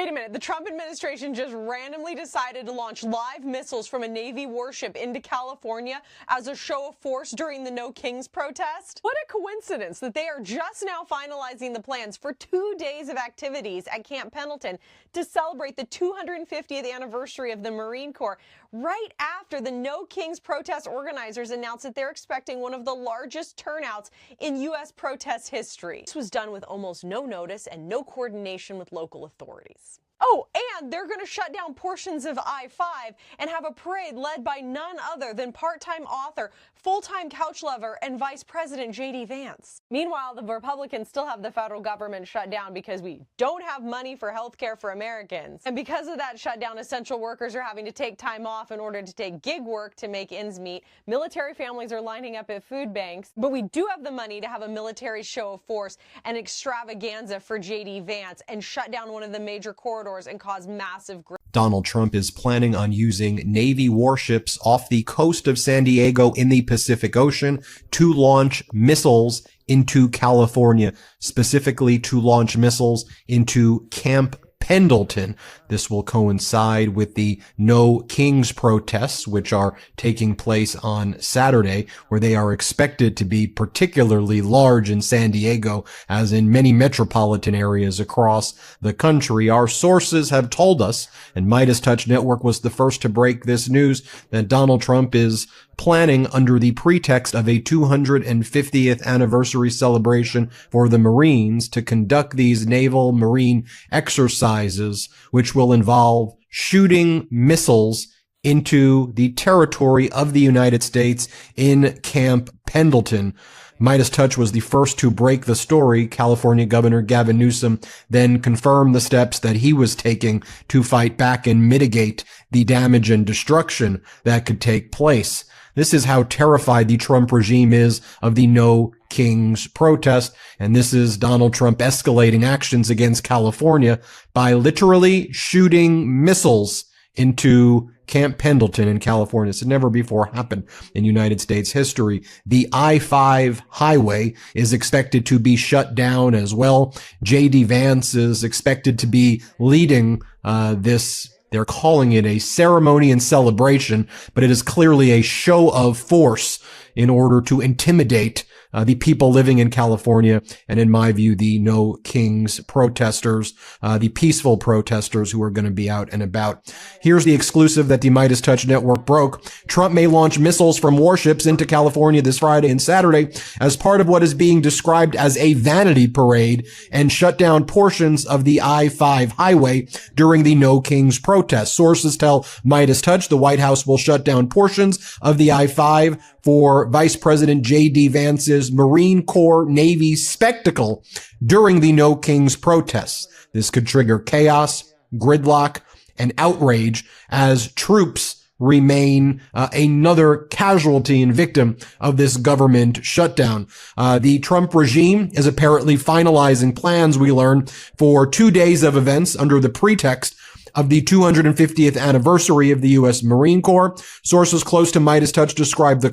Wait a minute, the Trump administration just randomly decided to launch live missiles from a Navy warship into California as a show of force during the No Kings protest? What a coincidence that they are just now finalizing the plans for 2 days of activities at Camp Pendleton to celebrate the 250th anniversary of the Marine Corps, right after the No Kings protest organizers announced that they're expecting one of the largest turnouts in U.S. protest history. This was done with almost no notice and no coordination with local authorities. Oh, and they're going to shut down portions of I-5 and have a parade led by none other than part-time author, full-time couch lover, and Vice President J.D. Vance. Meanwhile, the Republicans still have the federal government shut down because we don't have money for health care for Americans. And because of that shutdown, essential workers are having to take time off in order to take gig work to make ends meet. Military families are lining up at food banks. But we do have the money to have a military show of force and extravaganza for J.D. Vance and shut down one of the major corridors and cause massive growth. Donald Trump is planning on using Navy warships off the coast of San Diego in the Pacific Ocean to launch missiles into California, specifically to launch missiles into Camp Pendleton. This will coincide with the No Kings protests, which are taking place on Saturday, where they are expected to be particularly large in San Diego, as in many metropolitan areas across the country. Our sources have told us, and Midas Touch Network was the first to break this news, that Donald Trump is planning, under the pretext of a 250th anniversary celebration for the Marines, to conduct these naval marine exercises, which will involve shooting missiles into the territory of the United States in Camp Pendleton. Midas Touch was the first to break the story. California Governor Gavin Newsom then confirmed the steps that he was taking to fight back and mitigate the damage and destruction that could take place. This is how terrified the Trump regime is of the No Kings protest, and this is Donald Trump escalating actions against California by literally shooting missiles into Camp Pendleton in California. This had never before happened in United States history. The I-5 highway is expected to be shut down as well. J.D. Vance is expected to be leading this. They're calling it a ceremony and celebration, but it is clearly a show of force in order to intimidate the people living in California, and in my view, the No Kings protesters, the peaceful protesters who are going to be out and about. Here's the exclusive that the Midas Touch Network broke. Trump may launch missiles from warships into California this Friday and Saturday as part of what is being described as a vanity parade, and shut down portions of the I-5 highway during the No Kings protest. Sources tell Midas Touch the White House will shut down portions of the I-5 for Vice President J.D. Vance's Marine Corps Navy spectacle during the No Kings protests. This could trigger chaos, gridlock, and outrage as troops remain another casualty and victim of this government shutdown. The Trump regime is apparently finalizing plans, we learn, for 2 days of events under the pretext of the 250th anniversary of the U.S. Marine Corps. Sources close to Midas Touch describe the